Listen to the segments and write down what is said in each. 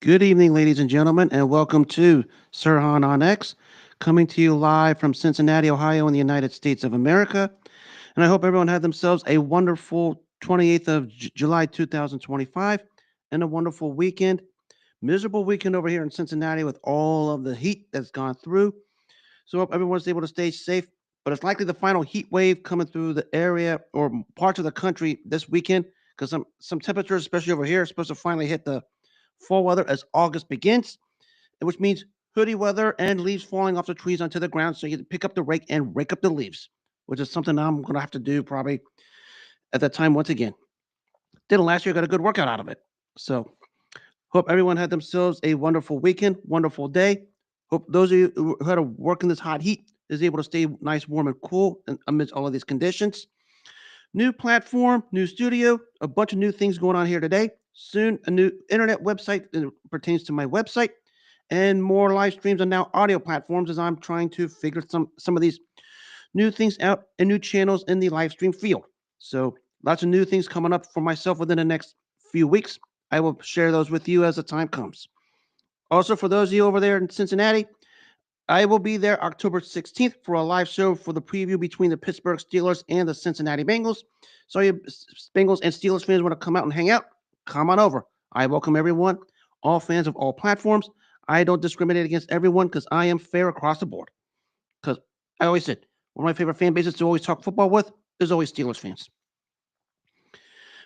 Good evening, ladies and gentlemen, and welcome to Sirhan on X, coming to you live from Cincinnati, Ohio, in the United States of America. And I hope everyone had themselves a wonderful 28th of July 2025 and a wonderful weekend. Miserable weekend over here in Cincinnati with all of the heat that's gone through. So I hope everyone's able to stay safe. But it's likely the final heat wave coming through the area or parts of the country this weekend because some temperatures, especially over here, are supposed to finally hit the fall weather as August begins, which means hoodie weather and leaves falling off the trees onto the ground. So you pick up the rake and rake up the leaves, which is something I'm going to have to do probably at that time once again. Did it last year, got a good workout out of it. So hope everyone had themselves a wonderful weekend, wonderful day. Hope those of you who had to work in this hot heat is able to stay nice, warm, and cool amidst all of these conditions. New platform, new studio, a bunch of new things going on here today. Soon, a new internet website that pertains to my website, and more live streams on now audio platforms as I'm trying to figure some of these new things out and new channels in the live stream field. So lots of new things coming up for myself within the next few weeks. I will share those with you as the time comes. Also, for those of you over there in Cincinnati, I will be there October 16th for a live show for the preview between the Pittsburgh Steelers and the Cincinnati Bengals. So, you Bengals and Steelers fans want to come out and hang out? Come on over. I welcome everyone, all fans of all platforms. I don't discriminate against everyone because I am fair across the board. Because I always said, one of my favorite fan bases to always talk football with is always Steelers fans.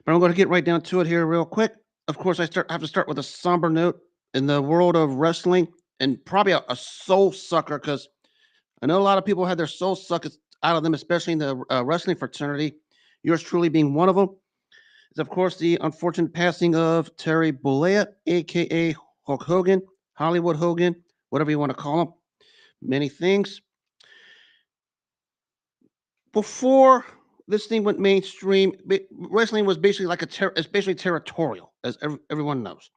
But I'm going to get right down to it here real quick. Of course, have to start with a somber note in the world of wrestling and probably a soul sucker because I know a lot of people had their soul sucked out of them, especially in the wrestling fraternity. Yours truly being one of them is, of course, the unfortunate passing of Terry Bollea, aka Hulk Hogan, Hollywood Hogan, whatever you want to call him. Many things. Before this thing went mainstream, wrestling was basically like it's basically territorial, as everyone knows.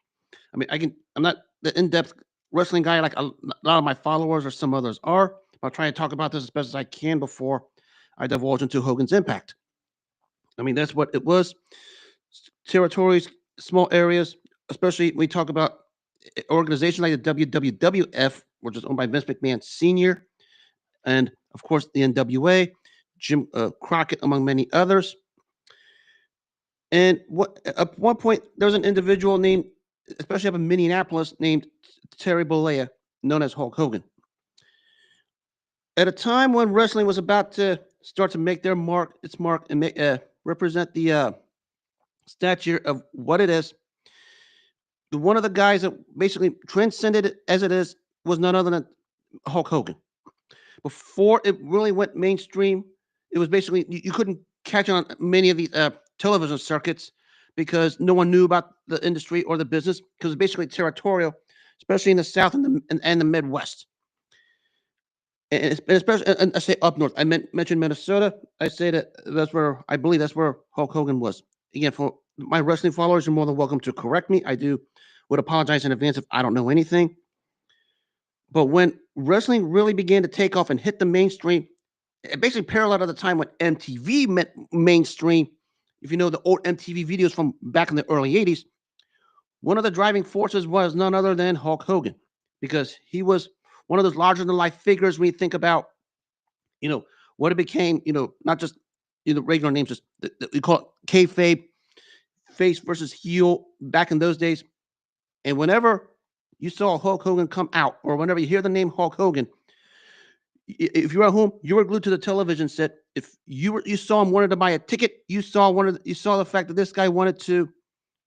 I mean, I'm not the in-depth wrestling guy like a lot of my followers or some others are. I'll try to talk about this as best as I can before I divulge into Hogan's impact. I mean, that's what it was. Territories, small areas, especially we talk about organizations like the WWF, which is owned by Vince McMahon Sr., and of course the NWA, Jim Crockett, among many others. And at one point, there was an individual named, especially up in Minneapolis, named Terry Bollea, known as Hulk Hogan. At a time when wrestling was about to start to make its mark, and represent the stature of what it is, one of the guys that basically transcended it as it is was none other than Hulk Hogan. Before it really went mainstream, it was basically you couldn't catch on many of these television circuits because no one knew about the industry or the business because it's basically territorial, especially in the South and the Midwest. And especially, and I say up north. Mentioned Minnesota. I say that's where I believe that's where Hulk Hogan was. Again, for my wrestling followers, you're more than welcome to correct me. Would apologize in advance if I don't know anything. But when wrestling really began to take off and hit the mainstream, it basically paralleled at the time when MTV met mainstream. If you know the old MTV videos from back in the early 80s, one of the driving forces was none other than Hulk Hogan because he was one of those larger than life figures when you think about, you know, what it became, not just regular names, just we call it kayfabe, face versus heel back in those days. And whenever you saw Hulk Hogan come out, or whenever you hear the name Hulk Hogan, if you were at home, you were glued to the television set. If you saw him wanted to buy a ticket, you saw the fact that this guy wanted to,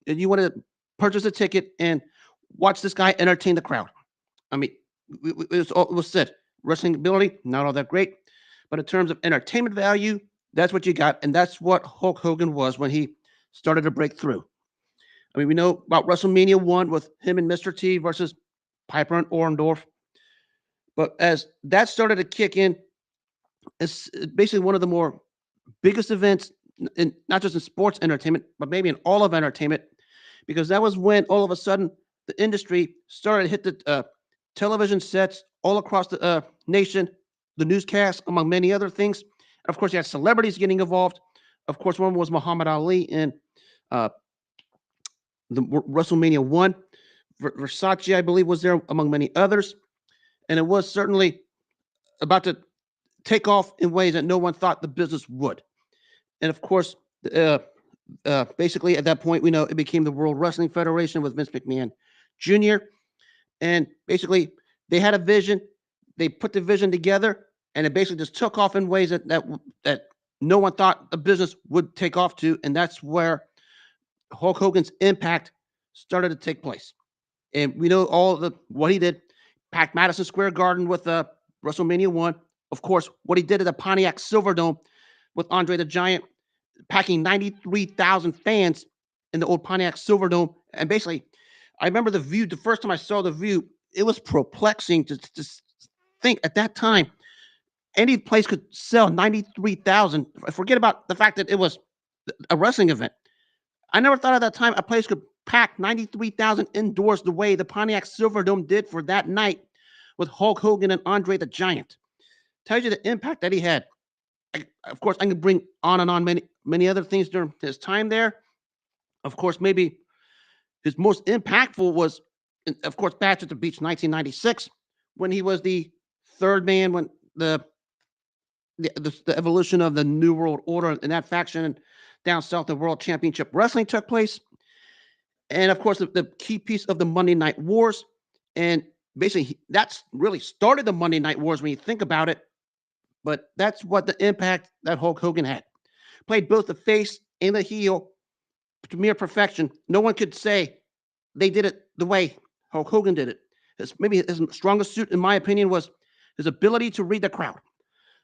and you wanted to purchase a ticket and watch this guy entertain the crowd. I mean, it was said wrestling ability not all that great, but in terms of entertainment value, that's what you got, and that's what Hulk Hogan was when he started to break through. I mean, we know about WrestleMania 1 with him and Mr. T versus Piper and Orndorff. But as that started to kick in, it's basically one of the more biggest events, in, not just in sports entertainment, but maybe in all of entertainment, because that was when all of a sudden the industry started to hit the television sets all across the nation, the newscasts, among many other things. And of course, you had celebrities getting involved. Of course, one was Muhammad Ali in the WrestleMania 1 Versace, I believe, was there among many others. And it was certainly about to take off in ways that no one thought the business would. And of course, uh, basically at that point, we know it became the World Wrestling Federation with Vince McMahon Jr. And basically, they had a vision. They put the vision together, and it basically just took off in ways that no one thought the business would take off to. And that's where Hulk Hogan's impact started to take place. And we know all the what he did. Packed Madison Square Garden with WrestleMania 1. Of course, what he did at the Pontiac Silverdome with Andre the Giant, packing 93,000 fans in the old Pontiac Silverdome. And basically, I remember the view, the first time I saw the view, it was perplexing to think at that time any place could sell 93,000. Forget about the fact that it was a wrestling event. I never thought at that time a place could pack 93,000 indoors the way the Pontiac Silverdome did for that night with Hulk Hogan and Andre the Giant. Tells you the impact that he had. Of course, I can bring on and on many other things during his time there. Of course, maybe his most impactful was, of course, Bash at the Beach 1996, when he was the third man when the evolution of the New World Order and that faction down south, the World Championship Wrestling took place. And of course, the key piece of the Monday Night Wars. And basically, that's really started the Monday Night Wars when you think about it. But that's what the impact that Hulk Hogan had. Played both the face and the heel to mere perfection. No one could say they did it the way Hulk Hogan did it. Maybe his strongest suit, in my opinion, was his ability to read the crowd.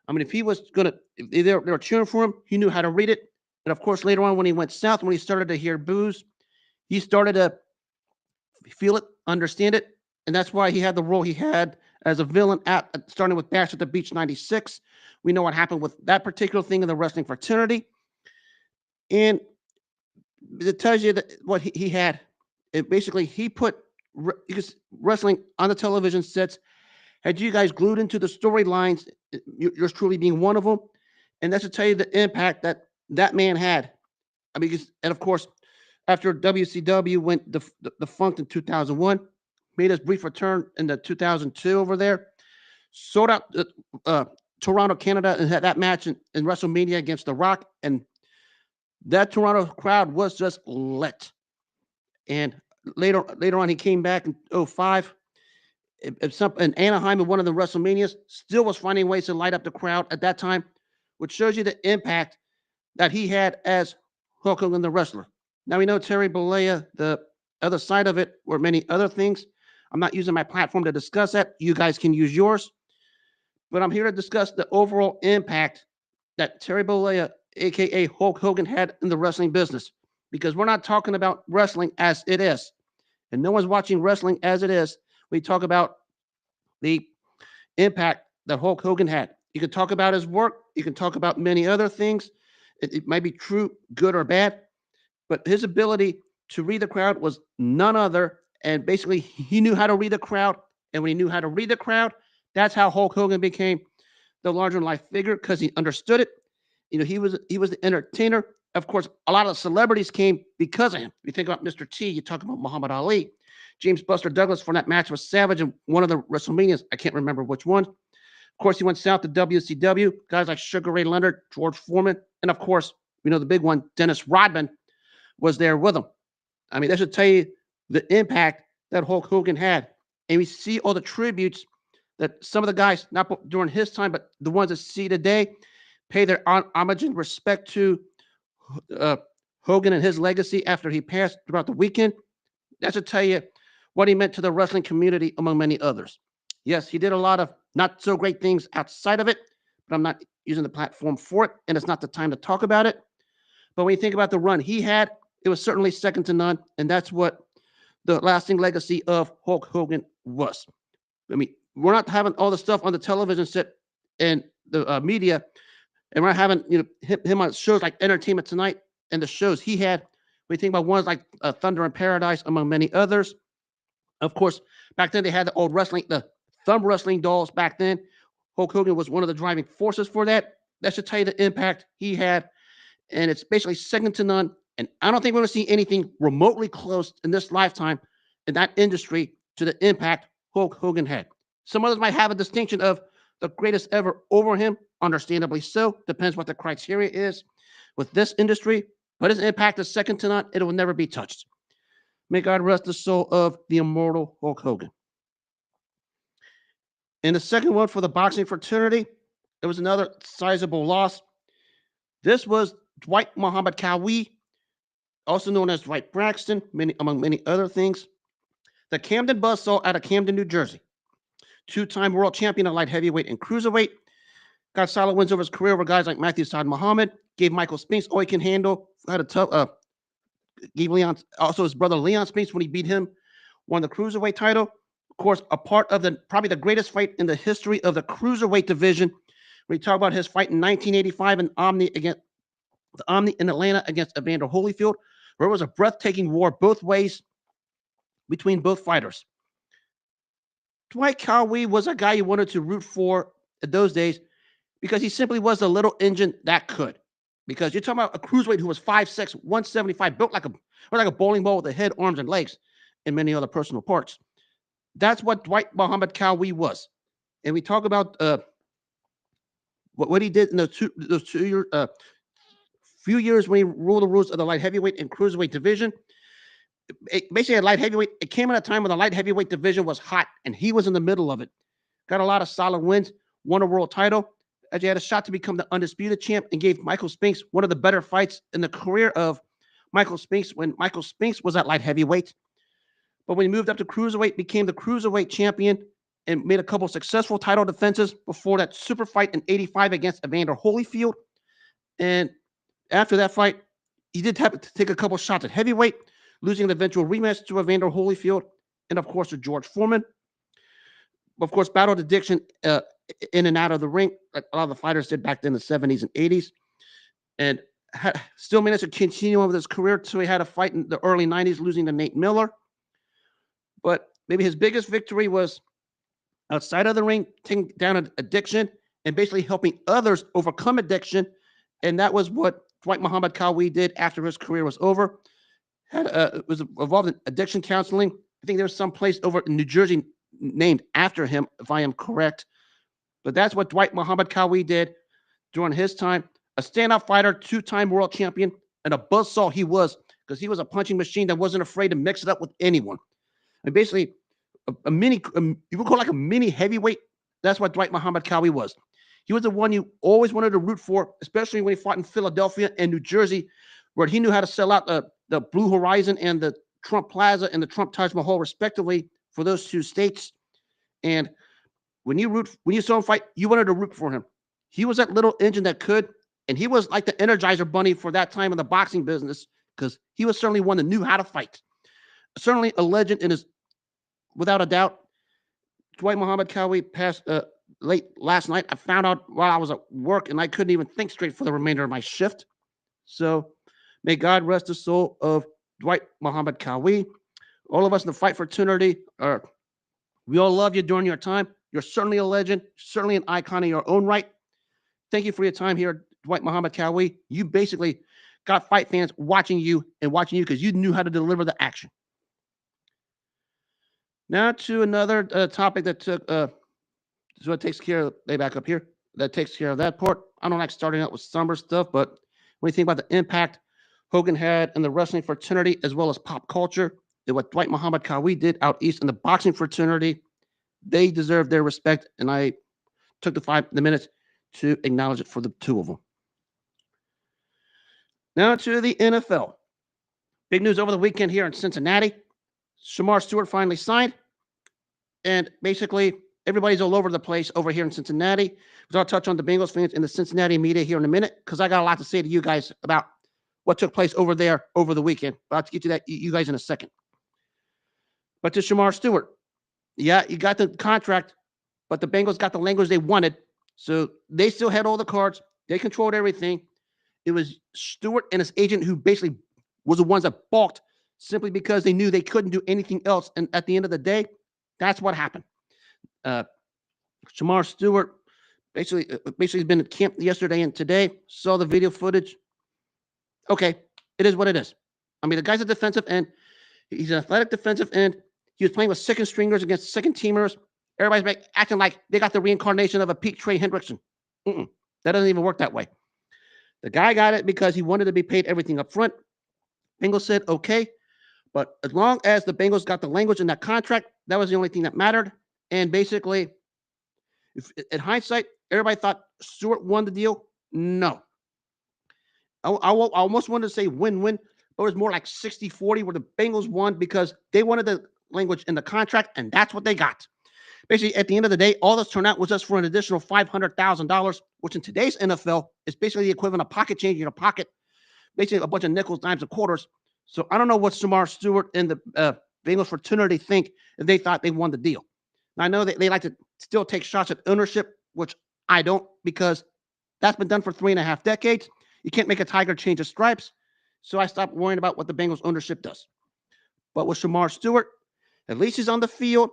I mean, if he was going to, if they were cheering for him, he knew how to read it. And of course, later on when he went south, when he started to hear boos, he started to feel it, understand it. And that's why he had the role he had as a villain starting with Bash at the Beach 96. We know what happened with that particular thing in the wrestling fraternity. And it tells you that what he had. It basically, he put wrestling on the television sets, had you guys glued into the storylines, yours truly being one of them. And that's to tell you the impact that that man had. I mean, and of course, after WCW went defunct in 2001, made his brief return in the 2002 over there, sold out Toronto, Canada, and had that match in WrestleMania against The Rock. And that Toronto crowd was just lit. And later on, he came back in 2005. In Anaheim in one of the WrestleManias, still was finding ways to light up the crowd at that time, which shows you the impact that he had as Hulk Hogan, the wrestler. Now we know Terry Bollea, the other side of it, or many other things. I'm not using my platform to discuss that. You guys can use yours. But I'm here to discuss the overall impact that Terry Bollea, a.k.a. Hulk Hogan, had in the wrestling business. Because we're not talking about wrestling as it is. And no one's watching wrestling as it is. We talk about the impact that Hulk Hogan had. You can talk about his work. You can talk about many other things. It might be true, good or bad. But his ability to read the crowd was none other. And basically, he knew how to read the crowd. And when he knew how to read the crowd, that's how Hulk Hogan became the larger-than-life figure, because he understood it. You know, he was the entertainer. Of course, a lot of celebrities came because of him. You think about Mr. T, you talk about Muhammad Ali, James Buster Douglas for that match with Savage in one of the WrestleManias. I can't remember which one. Of course, he went south to WCW. Guys like Sugar Ray Leonard, George Foreman, and of course, we know the big one, Dennis Rodman, was there with him. I mean, that should tell you the impact that Hulk Hogan had. And we see all the tributes that some of the guys, not during his time, but the ones that see today, pay their homage and respect to Hogan and his legacy after he passed throughout the weekend. That should tell you what he meant to the wrestling community, among many others. Yes, he did a lot of not so great things outside of it, but I'm not using the platform for it, and it's not the time to talk about it. But when you think about the run he had, it was certainly second to none, and that's what the lasting legacy of Hulk Hogan was. I mean, we're not having all the stuff on the television set and the media, and we're not having him on shows like Entertainment Tonight and the shows he had. We think about ones like Thunder in Paradise, among many others. Of course, back then they had the old wrestling, the thumb wrestling dolls back then. Hulk Hogan was one of the driving forces for that. That should tell you the impact he had. And it's basically second to none. And I don't think we're going to see anything remotely close in this lifetime in that industry to the impact Hulk Hogan had. Some others might have a distinction of the greatest ever over him, understandably so, depends what the criteria is with this industry, but his impact is second to none. It will never be touched. May God rest the soul of the immortal Hulk Hogan. And the second one for the boxing fraternity, it was another sizable loss. This was Dwight Muhammad Qawi, also known as Dwight Braxton, among many other things. The Camden Buzzsaw out of Camden, New Jersey. Two-time world champion of light heavyweight and cruiserweight. Got solid wins over his career over guys like Matthew Saad Muhammad. Gave Michael Spinks all he can handle. Had a tough, gave Leon, also his brother Leon Spinks when he beat him, won the cruiserweight title. Of course, a part of probably the greatest fight in the history of the cruiserweight division. We talk about his fight in 1985 in Omni in Atlanta against Evander Holyfield, where it was a breathtaking war both ways between both fighters. Dwight Qawi was a guy you wanted to root for in those days because he simply was a little engine that could. Because you're talking about a cruiserweight who was 5'6", 175, built like a bowling ball with a head, arms, and legs, and many other personal parts. That's what Dwight Muhammad Qawi was. And we talk about what he did in those few years when he ruled the rules of the light heavyweight and cruiserweight division. Basically, at light heavyweight, it came at a time when the light heavyweight division was hot, and he was in the middle of it. Got a lot of solid wins, won a world title. He had a shot to become the undisputed champ and gave Michael Spinks one of the better fights in the career of Michael Spinks when Michael Spinks was at light heavyweight. But when he moved up to cruiserweight, became the cruiserweight champion and made a couple successful title defenses before that super fight in 85 against Evander Holyfield. And after that fight, he did have to take a couple shots at heavyweight, losing an eventual rematch to Evander Holyfield and, of course, to George Foreman. Of course, battled addiction in and out of the ring, like a lot of the fighters did back then in the 70s and 80s. And still managed to continue on with his career until he had a fight in the early 90s, losing to Nate Miller. But maybe his biggest victory was outside of the ring, taking down addiction and basically helping others overcome addiction. And that was what Dwight Muhammad Qawi did after his career was over. Was involved in addiction counseling. I think there was some place over in New Jersey named after him, if I am correct. But that's what Dwight Muhammad Qawi did during his time. A standout fighter, two-time world champion, and a buzzsaw he was, because he was a punching machine that wasn't afraid to mix it up with anyone. And basically, a mini, you would call like a mini heavyweight. That's what Dwight Muhammad Qawi was. He was the one you always wanted to root for, especially when he fought in Philadelphia and New Jersey, where he knew how to sell out the Blue Horizon and the Trump Plaza and the Trump Taj Mahal, respectively, for those two states. And when you saw him fight, you wanted to root for him. He was that little engine that could, and he was like the Energizer Bunny for that time in the boxing business, because he was certainly one that knew how to fight. Certainly a legend without a doubt. Dwight Muhammad Qawi passed late last night. I found out while I was at work, and I couldn't even think straight for the remainder of my shift. So may God rest the soul of Dwight Muhammad Qawi. All of us in the fight fraternity, we all love you during your time. You're certainly a legend, certainly an icon in your own right. Thank you for your time here, Dwight Muhammad Qawi. You basically got fight fans watching you because you knew how to deliver the action. Now to another topic that took, so it takes care of, lay back up here, that takes care of that part. I don't like starting out with somber stuff, but when you think about the impact Hogan had in the wrestling fraternity as well as pop culture, and what Dwight Muhammad Qawi did out east in the boxing fraternity, they deserve their respect, and I took the minutes to acknowledge it for the two of them. Now to the NFL. Big news over the weekend here in Cincinnati. Shemar Stewart finally signed, and basically everybody's all over the place over here in Cincinnati. I'll touch on the Bengals fans and the Cincinnati media here in a minute, because I got a lot to say to you guys about what took place over there over the weekend. But I'll get to that, you guys, in a second. But to Shemar Stewart, yeah, you got the contract, but the Bengals got the language they wanted, so they still had all the cards. They controlled everything. It was Stewart and his agent who basically was the ones that balked simply because they knew they couldn't do anything else. And at the end of the day, that's what happened. Shemar Stewart basically has been at camp yesterday and today, saw the video footage. Okay, it is what it is. I mean, the guy's a defensive end. He's an athletic defensive end. He was playing with second stringers against second teamers. Everybody's acting like they got the reincarnation of a peak Trey Hendrickson. That doesn't even work that way. The guy got it because he wanted to be paid everything up front. Bengals said, okay. But as long as the Bengals got the language in that contract, that was the only thing that mattered. And basically, in hindsight, everybody thought Stewart won the deal. No. I almost wanted to say win-win, but it was more like 60-40 where the Bengals won because they wanted the language in the contract, and that's what they got. Basically, at the end of the day, all this turnout was just for an additional $500,000, which in today's NFL is basically the equivalent of pocket change in your pocket, basically a bunch of nickels, dimes, and quarters. So I don't know what Shemar Stewart and the Bengals fraternity think if they thought they won the deal. Now, I know that they like to still take shots at ownership, which I don't, because that's been done for 3.5 decades. You can't make a tiger change its stripes. So I stopped worrying about what the Bengals ownership does. But with Shemar Stewart, at least he's on the field,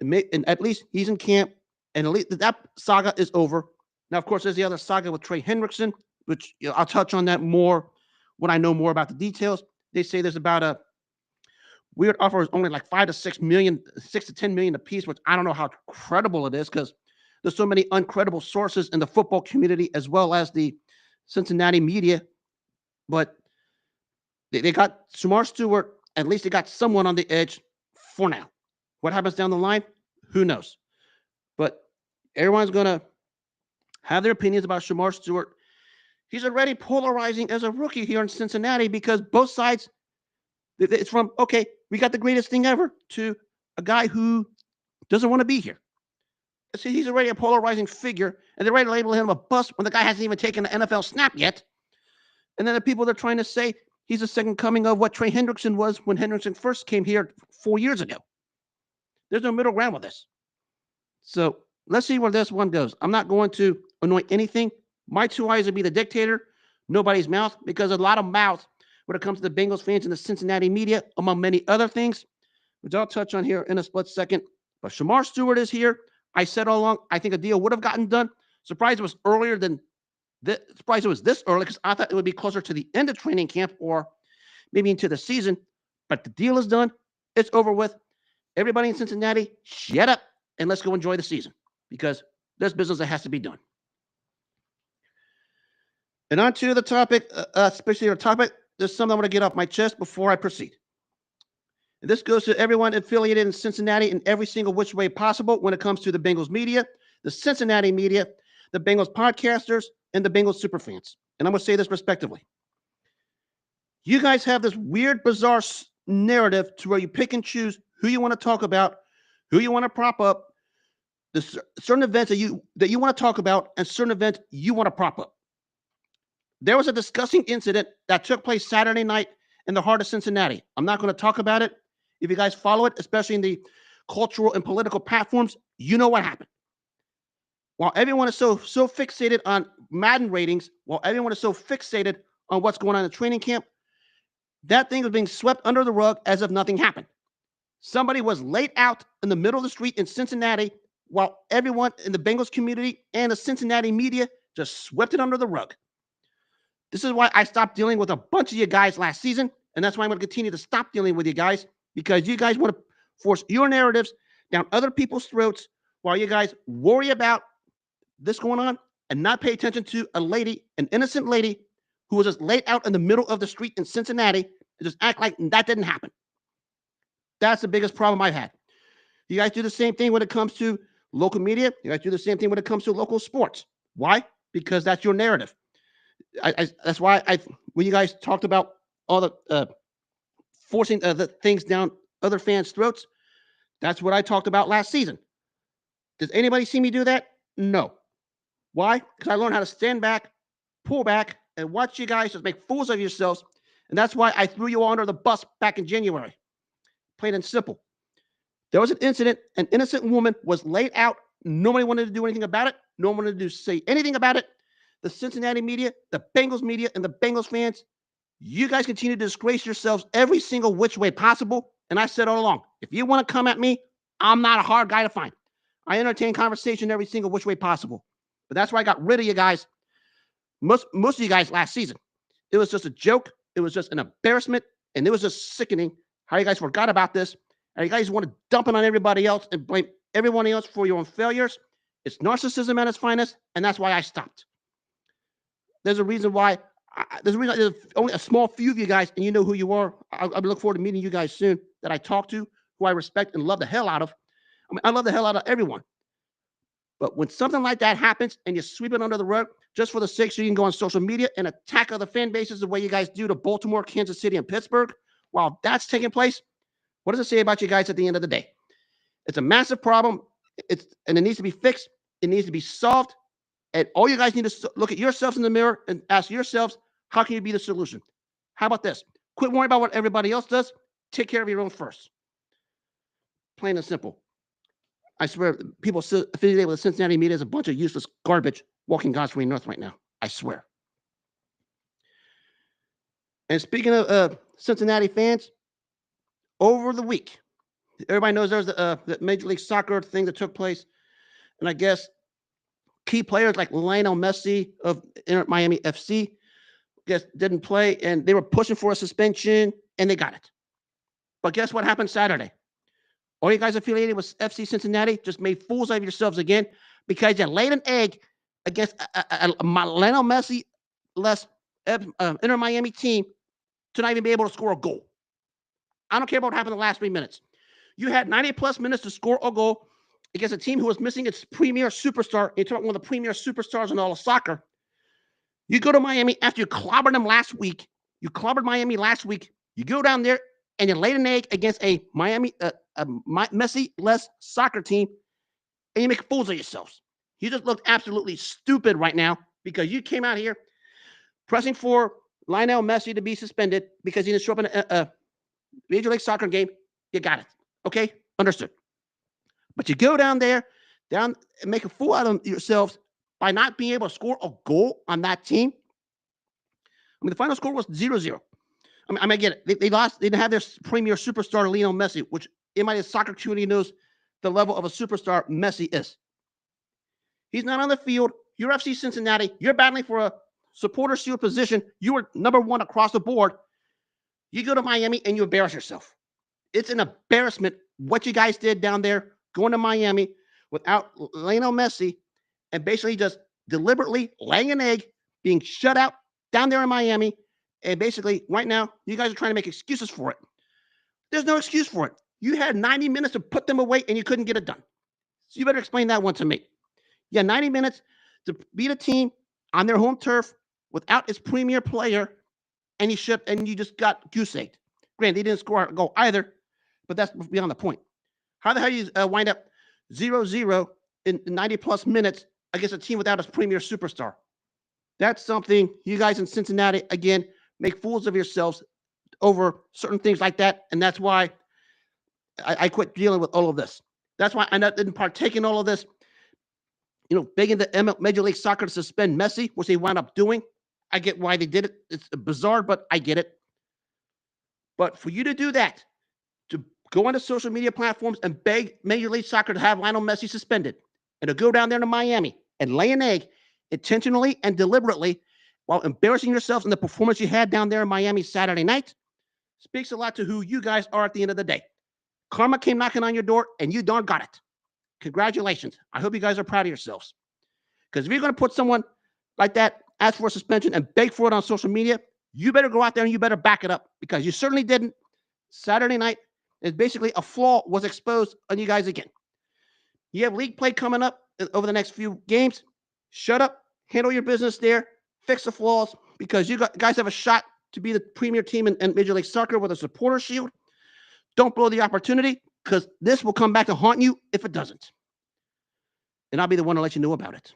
and at least he's in camp, and at least that saga is over. Now, of course, there's the other saga with Trey Hendrickson, which I'll touch on that more when I know more about the details. They say there's about a weird offer is only like 5 to 6 million, 6 to 10 million a piece, which I don't know how credible it is because there's so many uncredible sources in the football community as well as the Cincinnati media. But they got Shemar Stewart. At least they got someone on the edge for now. What happens down the line? Who knows? But everyone's going to have their opinions about Shemar Stewart. He's already polarizing as a rookie here in Cincinnati because both sides, it's from, okay, we got the greatest thing ever to a guy who doesn't want to be here. See, he's already a polarizing figure, and they're ready to label him a bust when the guy hasn't even taken an NFL snap yet. And then the people they're trying to say he's the second coming of what Trey Hendrickson was when Hendrickson first came here 4 years ago. There's no middle ground with this. So let's see where this one goes. I'm not going to anoint anything. My 2 eyes would be the dictator, nobody's mouth, because a lot of mouth when it comes to the Bengals fans and the Cincinnati media, among many other things, which I'll touch on here in a split second. But Shemar Stewart is here. I said all along, I think a deal would have gotten done. Surprised it was earlier than this. Surprised it was this early because I thought it would be closer to the end of training camp or maybe into the season. But the deal is done. It's over with. Everybody in Cincinnati, shut up and let's go enjoy the season because there's business that has to be done. And on to the topic, especially the topic, there's something I want to get off my chest before I proceed. And this goes to everyone affiliated in Cincinnati in every single which way possible when it comes to the Bengals media, the Cincinnati media, the Bengals podcasters, and the Bengals superfans. And I'm going to say this respectively. You guys have this weird, bizarre narrative to where you pick and choose who you want to talk about, who you want to prop up, the certain events that you want to talk about, and certain events you want to prop up. There was a disgusting incident that took place Saturday night in the heart of Cincinnati. I'm not going to talk about it. If you guys follow it, especially in the cultural and political platforms, you know what happened. While everyone is so fixated on Madden ratings, while everyone is so fixated on what's going on in training camp, that thing was being swept under the rug as if nothing happened. Somebody was laid out in the middle of the street in Cincinnati while everyone in the Bengals community and the Cincinnati media just swept it under the rug. This is why I stopped dealing with a bunch of you guys last season, and that's why I'm going to continue to stop dealing with you guys, because you guys want to force your narratives down other people's throats while you guys worry about this going on and not pay attention to a lady, an innocent lady, who was just laid out in the middle of the street in Cincinnati and just act like that didn't happen. That's the biggest problem I've had. You guys do the same thing when it comes to local media. You guys do the same thing when it comes to local sports. Why? Because that's your narrative. That's why when you guys talked about all the forcing the things down other fans' throats, that's what I talked about last season. Does anybody see me do that? No. Why? Because I learned how to stand back, pull back, and watch you guys just make fools of yourselves. And that's why I threw you all under the bus back in January. Plain and simple. There was an incident. An innocent woman was laid out. Nobody wanted to do anything about it. No one wanted to say anything about it. The Cincinnati media, the Bengals media, and the Bengals fans, you guys continue to disgrace yourselves every single which way possible. And I said all along, if you want to come at me, I'm not a hard guy to find. I entertain conversation every single which way possible. But that's why I got rid of you guys, most of you guys last season. It was just a joke. It was just an embarrassment. And it was just sickening how you guys forgot about this And you guys want to dump it on everybody else and blame everyone else for your own failures. It's narcissism at its finest, and that's why I stopped. There's a reason why. There's only a small few of you guys, and you know who you are. I look forward to meeting you guys soon that I talk to, who I respect and love the hell out of. I mean, I love the hell out of everyone. But when something like that happens and you sweep it under the rug just for the sake so you can go on social media and attack other fan bases the way you guys do to Baltimore, Kansas City, and Pittsburgh, while that's taking place, what does it say about you guys at the end of the day? It's a massive problem. And it needs to be fixed. It needs to be solved. And all you guys need to look at yourselves in the mirror and ask yourselves, how can you be the solution? How about this? Quit worrying about what everybody else does. Take care of your own first. Plain and simple. I swear, people affiliated with the Cincinnati media is a bunch of useless garbage walking God's green north right now. I swear. And speaking of Cincinnati fans, over the week, everybody knows there's the Major League Soccer thing that took place. And I guess key players like Lionel Messi of Miami FC didn't play, and they were pushing for a suspension, and they got it. But guess what happened Saturday? All you guys affiliated with FC Cincinnati just made fools out of yourselves again because you laid an egg against a Lionel Messi-less Inter Miami team to not even be able to score a goal. I don't care about what happened in the last 3 minutes. You had 90-plus minutes to score a goal against a team who was missing its premier superstar. You're talking one of the premier superstars in all of soccer. You go to Miami after you clobbered them last week. You clobbered Miami last week. You go down there and you laid an egg against a Messi-less soccer team, and you make fools of yourselves. You just look absolutely stupid right now because you came out here pressing for Lionel Messi to be suspended because he didn't show up in a Major League Soccer game. You got it. Okay? Understood. But you go down there, and make a fool out of yourselves by not being able to score a goal on that team. I mean, the final score was 0-0. I mean, I get it. They lost. They didn't have their premier superstar, Lionel Messi, which anybody in the soccer community knows the level of a superstar Messi is. He's not on the field. You're FC Cincinnati. You're battling for a supporter shield position. You were number one across the board. You go to Miami and you embarrass yourself. It's an embarrassment what you guys did down there, going to Miami without Lionel Messi and basically just deliberately laying an egg, being shut out down there in Miami. And basically, right now, you guys are trying to make excuses for it. There's no excuse for it. You had 90 minutes to put them away, and you couldn't get it done. So you better explain that one to me. You had 90 minutes to beat a team on their home turf without its premier player, and you just got goose-egged. Granted, they didn't score a goal either, but that's beyond the point. How the hell do you wind up 0-0 in 90-plus minutes against a team without its premier superstar? That's something you guys in Cincinnati, again, make fools of yourselves over certain things like that. And that's why I quit dealing with all of this. That's why I didn't partake in all of this, begging the Major League Soccer to suspend Messi, which they wound up doing. I get why they did it. It's bizarre, but I get it. But for you to do that, to go onto social media platforms and beg Major League Soccer to have Lionel Messi suspended, and to go down there to Miami and lay an egg intentionally and deliberately while embarrassing yourselves in the performance you had down there in Miami Saturday night, speaks a lot to who you guys are at the end of the day. Karma came knocking on your door, and you darn got it. Congratulations. I hope you guys are proud of yourselves. Because if you're going to put someone like that, ask for a suspension, and beg for it on social media, you better go out there and you better back it up, because you certainly didn't. Saturday night is basically a flaw was exposed on you guys again. You have league play coming up over the next few games. Shut up, handle your business there, fix the flaws, because you guys have a shot to be the premier team in Major League Soccer with a supporter shield. Don't blow the opportunity, because this will come back to haunt you if it doesn't. And I'll be the one to let you know about it.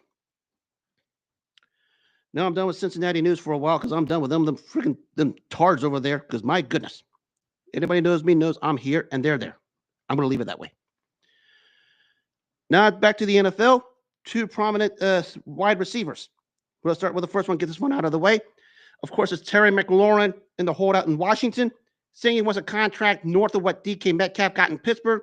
Now I'm done with Cincinnati news for a while, because I'm done with them tards over there, because my goodness. Anybody knows me knows I'm here and they're there. I'm going to leave it that way. Now back to the NFL. Two prominent wide receivers. We'll start with the first one, get this one out of the way. Of course, it's Terry McLaurin in the holdout in Washington, saying he wants a contract north of what DK Metcalf got in Pittsburgh.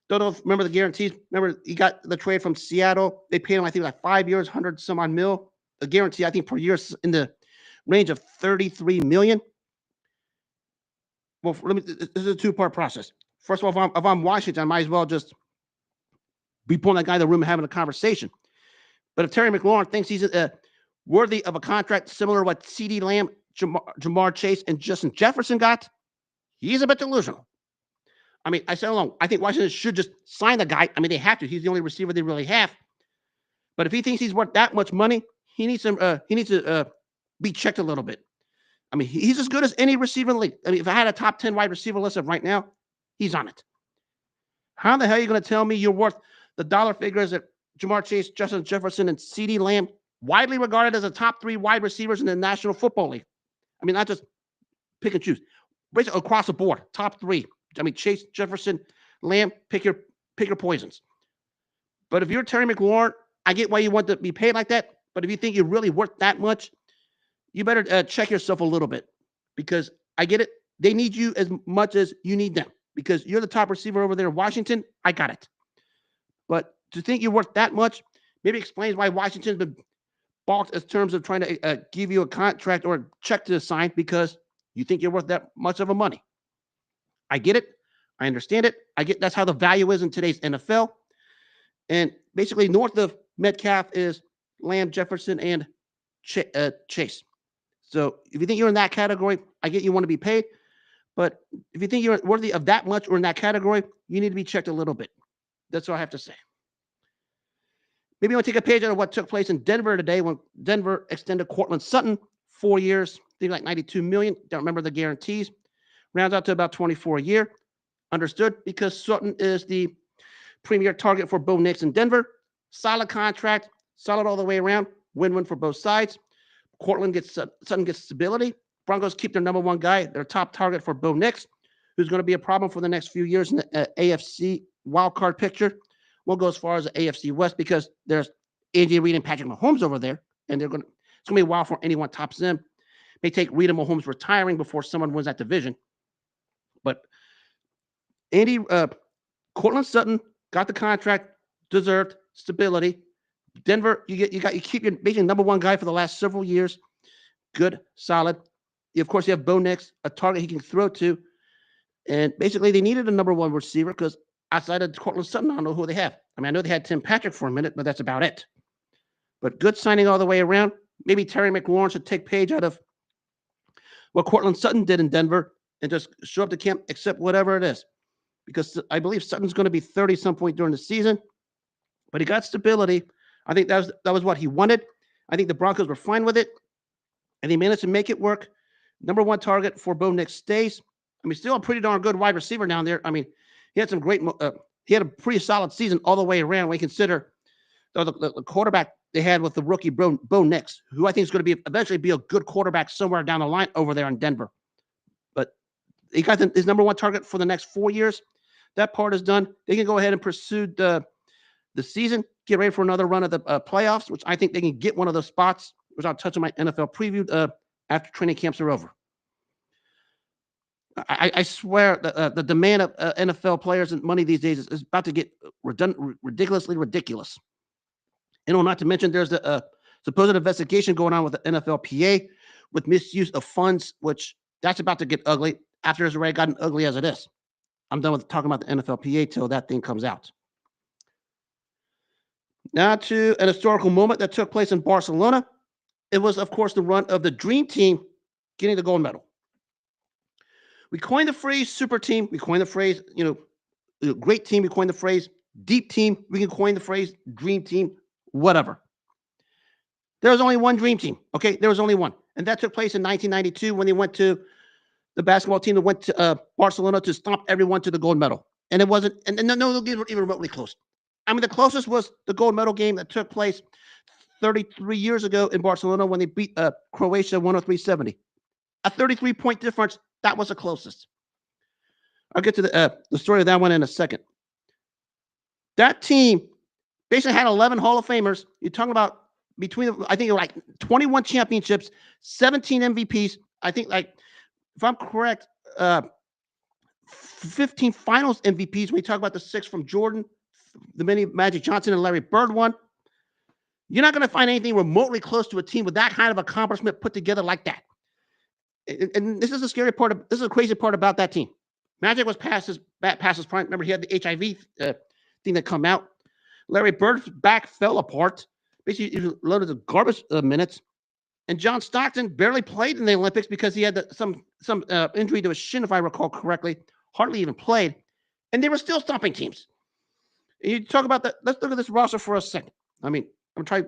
Don't know if remember the guarantees. Remember, he got the trade from Seattle. They paid him, I think, like 5 years, 100 some odd mil. A guarantee, I think, per year in the range of $33 million. Well, this is a two-part process. First of all, if I'm Washington, I might as well just be pulling that guy in the room and having a conversation. But if Terry McLaurin thinks he's worthy of a contract similar to what CeeDee Lamb, Jamar Chase, and Justin Jefferson got, he's a bit delusional. I mean, I said along, I think Washington should just sign the guy. I mean, they have to. He's the only receiver they really have. But if he thinks he's worth that much money, he needs to be checked a little bit. I mean, he's as good as any receiver in the league. I mean, if I had a top 10 wide receiver list of right now, he's on it. How the hell are you going to tell me you're worth the dollar figures that Jamar Chase, Justin Jefferson, and CeeDee Lamb, widely regarded as the top 3 wide receivers in the National Football League? I mean, not just pick and choose. Basically across the board, top 3. I mean, Chase, Jefferson, Lamb, pick your poisons. But if you're Terry McLaurin, I get why you want to be paid like that. But if you think you're really worth that much, you better check yourself a little bit, because I get it. They need you as much as you need them, because you're the top receiver over there in Washington. I got it. But to think you're worth that much maybe explains why Washington's been balked in terms of trying to give you a contract or a check to sign, because you think you're worth that much of a money. I get it. I understand it. I get that's how the value is in today's NFL. And basically north of Metcalf is Lamb, Jefferson, and Chase. So if you think you're in that category, I get you want to be paid. But if you think you're worthy of that much or in that category, you need to be checked a little bit. That's all I have to say. Maybe I'll take a page out of what took place in Denver today when Denver extended Cortland Sutton 4 years, I think like $92 million. Don't remember the guarantees. Rounds out to about 24 a year. Understood, because Sutton is the premier target for Bo Nix in Denver. Solid contract, solid all the way around. Win-win for both sides. Sutton gets stability. Broncos keep their number 1 guy, their top target for Bo Nix, who's going to be a problem for the next few years in the AFC wildcard picture. Won't go as far as the AFC West because there's AJ Reed and Patrick Mahomes over there, and it's going to be a while before anyone tops them. May take Reed and Mahomes retiring before someone wins that division. But Cortland Sutton got the contract, deserved stability. Denver, you keep your basically number 1 guy for the last several years. Good, solid. Of course, you have Bo Nix, a target he can throw to. And basically, they needed a number 1 receiver because outside of Cortland Sutton, I don't know who they have. I mean, I know they had Tim Patrick for a minute, but that's about it. But good signing all the way around. Maybe Terry McLaurin should take page out of what Cortland Sutton did in Denver and just show up to camp, accept whatever it is. Because I believe Sutton's going to be 30 some point during the season. But he got stability. I think that was what he wanted. I think the Broncos were fine with it. And they managed to make it work. Number 1 target for Bo Nix stays. I mean, still a pretty darn good wide receiver down there. I mean, he had some great he had a pretty solid season all the way around when you consider the quarterback they had with the rookie Bo Nix, who I think is going to eventually be a good quarterback somewhere down the line over there in Denver. But he got his number 1 target for the next 4 years. That part is done. They can go ahead and pursue the season, get ready for another run of the playoffs, which I think they can get one of those spots, which I'll touch on my NFL preview after training camps are over. I swear the demand of NFL players and money these days is about to get ridiculously ridiculous. And not to mention there's the supposed investigation going on with the NFLPA with misuse of funds, which that's about to get ugly after it's already gotten ugly as it is. I'm done with talking about the NFLPA till that thing comes out. Now to an historical moment that took place in Barcelona. It was, of course, the run of the Dream Team getting the gold medal. We coined the phrase super team. We coined the phrase, great team. We coined the phrase deep team. We can coin the phrase dream team, whatever. There was only one dream team. Okay. There was only one. And that took place in 1992 when they went to the basketball team that went to Barcelona to stomp everyone to the gold medal. And it wasn't, and no game even remotely close. I mean, the closest was the gold medal game that took place 33 years ago in Barcelona when they beat Croatia 103-70. A 33-point difference. That was the closest. I'll get to the story of that one in a second. That team basically had 11 Hall of Famers. You're talking about I think like 21 championships, 17 MVPs. I think if I'm correct, 15 finals MVPs. When we talk about the 6 from Jordan, the many Magic Johnson and Larry Bird won. You're not going to find anything remotely close to a team with that kind of accomplishment put together like that. And this is the scary part. This is the crazy part about that team. Magic was past his prime. Remember, he had the HIV thing that come out. Larry Bird's back fell apart. Basically, he was loaded of garbage minutes. And John Stockton barely played in the Olympics because he had some injury to his shin, if I recall correctly. Hardly even played. And they were still stomping teams. And you talk about that. Let's look at this roster for a second. I mean, I'm trying.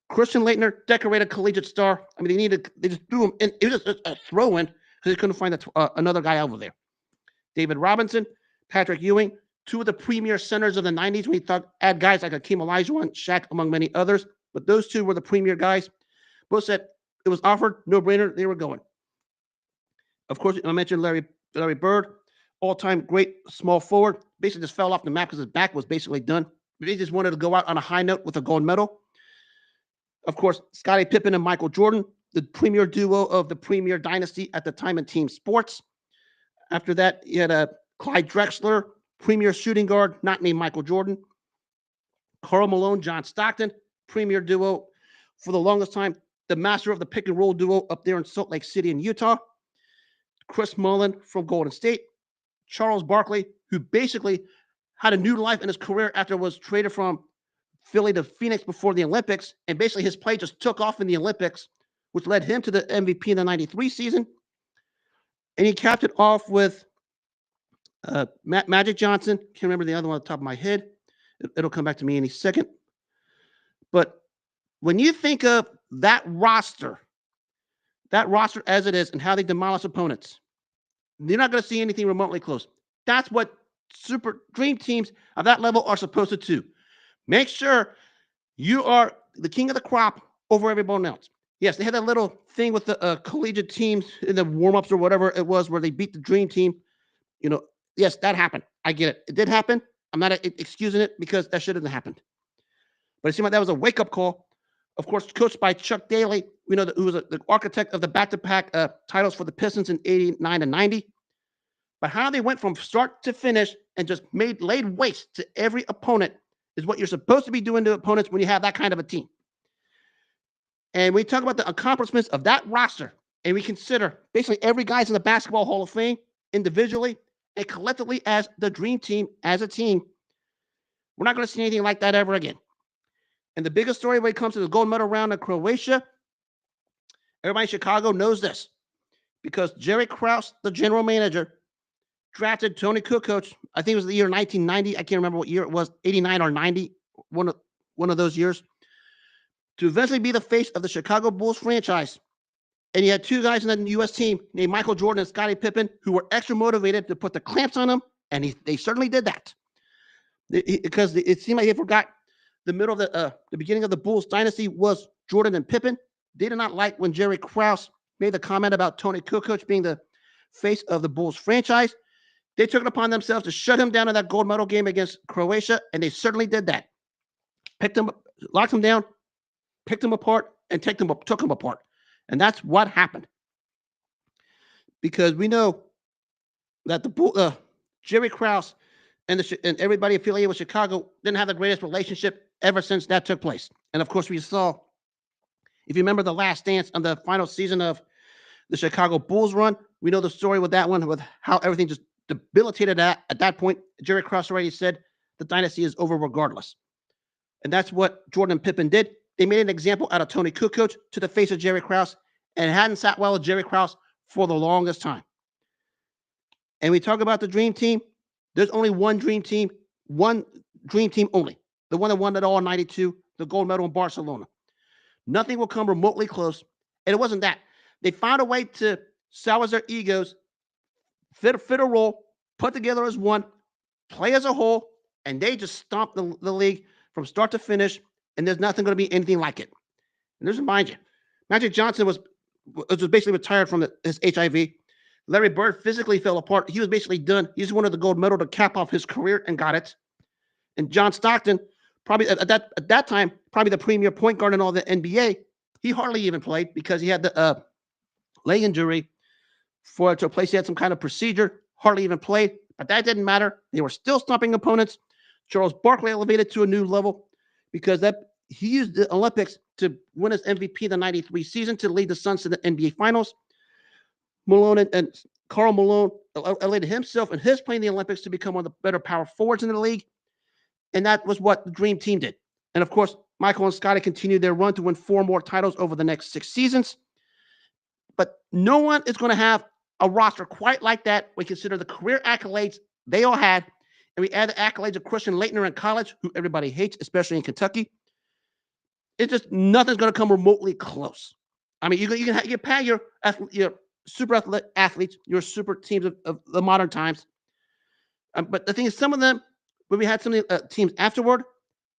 Christian Laettner, decorated collegiate star. I mean, they just threw him in. It was just a throw-in because they couldn't find another guy over there. David Robinson, Patrick Ewing, two of the premier centers of the 90s. We thought add guys like Hakeem Olajuwon, Shaq, among many others. But those two were the premier guys. Both said it was offered, no-brainer, they were going. Of course, I mentioned Larry Bird, all-time great small forward. Basically just fell off the map because his back was basically done. They just wanted to go out on a high note with a gold medal. Of course, Scottie Pippen and Michael Jordan, the premier duo of the premier dynasty at the time in team sports. After that, you had Clyde Drexler, premier shooting guard, not named Michael Jordan. Karl Malone, John Stockton, premier duo for the longest time. The master of the pick and roll duo up there in Salt Lake City in Utah. Chris Mullin from Golden State. Charles Barkley, who basically had a new life in his career after was traded from Philly to Phoenix before the Olympics. And basically his play just took off in the Olympics, which led him to the MVP in the 93 season. And he capped it off with Magic Johnson. Can't remember the other one on the top of my head. It'll come back to me any second. But when you think of that roster as it is and how they demolish opponents, you're not going to see anything remotely close. That's what super dream teams of that level are supposed to do. Make sure you are the king of the crop over everyone else. Yes, they had that little thing with the collegiate teams in the warm-ups or whatever it was where they beat the dream team. You know, yes, that happened. I get it. It did happen. I'm not excusing it because that shouldn't have happened. But it seemed like that was a wake-up call. Of course, coached by Chuck Daly, who was the architect of the back-to-back titles for the Pistons in 89 and 90. But how they went from start to finish and just laid waste to every opponent is what you're supposed to be doing to opponents when you have that kind of a team. And we talk about the accomplishments of that roster, and we consider basically every guy's in the Basketball Hall of Fame individually and collectively as the dream team, as a team. We're not going to see anything like that ever again. And the biggest story when it comes to the gold medal round in Croatia, everybody in Chicago knows this because Jerry Krause, the general manager, drafted Tony Kukoc. I think it was the year 1990. I can't remember what year it was, 89 or 90, one of those years, to eventually be the face of the Chicago Bulls franchise. And you had two guys in the U.S. team named Michael Jordan and Scottie Pippen who were extra motivated to put the clamps on him, and they certainly did that. Because it seemed like they forgot the middle of the beginning of the Bulls dynasty was Jordan and Pippen. They did not like when Jerry Krause made the comment about Tony Kukoc being the face of the Bulls franchise. They took it upon themselves to shut him down in that gold medal game against Croatia, and they certainly did that. Locked him down, picked him apart, and took him apart. And that's what happened. Because we know that Jerry Krause and everybody affiliated with Chicago didn't have the greatest relationship ever since that took place. And of course, we saw, if you remember the last dance on the final season of the Chicago Bulls run, we know the story with that one, with how everything just debilitated at that point. Jerry Krause already said the dynasty is over regardless. And that's what Jordan and Pippen did. They made an example out of Tony Kukoc to the face of Jerry Krause, and it hadn't sat well with Jerry Krause for the longest time. And we talk about the dream team. There's only one dream team only. The one that won it all in 92, the gold medal in Barcelona. Nothing will come remotely close. And it wasn't that. They found a way to salvage their egos, fit a role, put together as one, play as a whole, and they just stomped the league from start to finish, and there's nothing going to be anything like it. And just remind you, Magic Johnson was basically retired from his HIV. Larry Bird physically fell apart. He was basically done. He just wanted the gold medal to cap off his career and got it. And John Stockton, probably at that time, probably the premier point guard in all the NBA, he hardly even played because he had the leg injury to a place he had some kind of procedure, hardly even played. But that didn't matter. They were still stomping opponents. Charles Barkley elevated to a new level because he used the Olympics to win his MVP the 93 season to lead the Suns to the NBA Finals. Malone and Karl Malone elevated himself and his play in the Olympics to become one of the better power forwards in the league. And that was what the Dream Team did. And of course, Michael and Scotty continued their run to win 4 more titles over the next 6 seasons. But no one is going to have a roster quite like that when you consider the career accolades they all had. And we add the accolades of Christian Laettner in college, who everybody hates, especially in Kentucky. It's just nothing's going to come remotely close. I mean, you can pat your super athletes, your super teams of the modern times. But the thing is, some of them, when we had some of the teams afterward,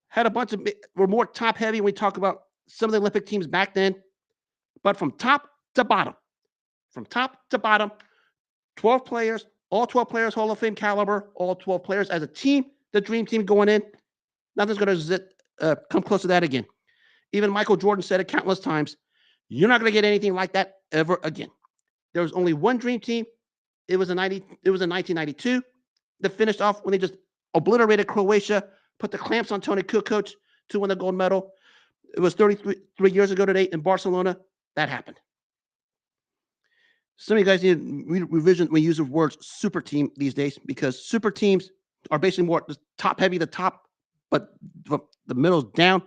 had a bunch of, were more top heavy when we talk about some of the Olympic teams back then. But from top to bottom, 12 players, all 12 players Hall of Fame caliber, all 12 players as a team, the Dream Team going in, nothing's going to come close to that again. Even Michael Jordan said it countless times, you're not going to get anything like that ever again. There was only one Dream Team. It was in 1992 that finished off when they just obliterated Croatia, put the clamps on Tony Kukoc to win the gold medal. It was 33 years ago today in Barcelona. That happened. Some of you guys need revision when we use the words super team these days, because super teams are basically more top heavy, the top, but the middle's down.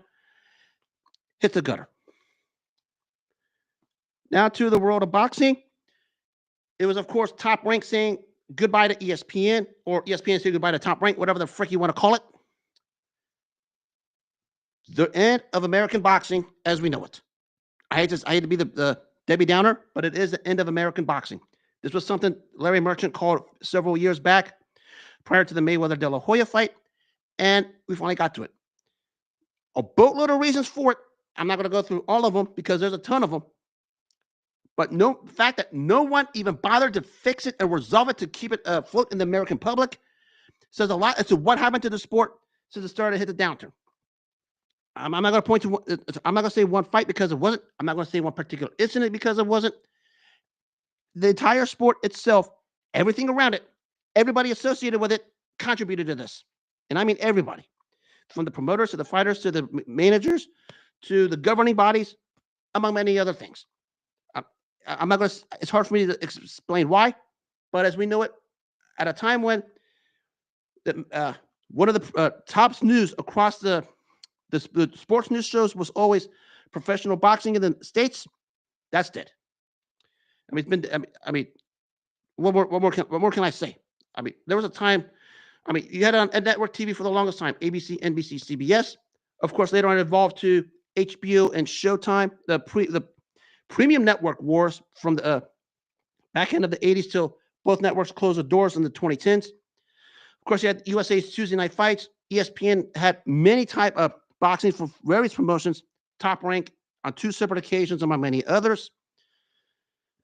Hit the gutter. Now to the world of boxing. It was, of course, Top Rank saying goodbye to ESPN, or ESPN saying goodbye to Top Rank, whatever the frick you want to call it. The end of American boxing as we know it. I hate to be the Debbie Downer, but it is the end of American boxing. This was something Larry Merchant called several years back prior to the Mayweather-De La Hoya fight, and we finally got to it. A boatload of reasons for it. I'm not going to go through all of them because there's a ton of them. But the fact that no one even bothered to fix it and resolve it to keep it afloat in the American public says a lot as to what happened to the sport since it started to hit the downturn. I'm not going to point to. I'm not going to say one fight because it wasn't. I'm not going to say one particular incident because it wasn't. The entire sport itself, everything around it, everybody associated with it contributed to this, and I mean everybody, from the promoters to the fighters to the managers to the governing bodies, among many other things. I'm not going to. It's hard for me to explain why, but as we know it, at a time when one of the top news across the sports news shows was always professional boxing in the States, that's dead. I mean, it's been. I mean, what more can I say? I mean, there was a time. I mean, you had it on network TV for the longest time: ABC, NBC, CBS. Of course, later on, it evolved to HBO and Showtime. The premium network wars from the back end of the 80s till both networks closed the doors in the 2010s. Of course, you had USA's Tuesday Night Fights. ESPN had many type of boxing for various promotions, Top Rank on 2 separate occasions, among many others.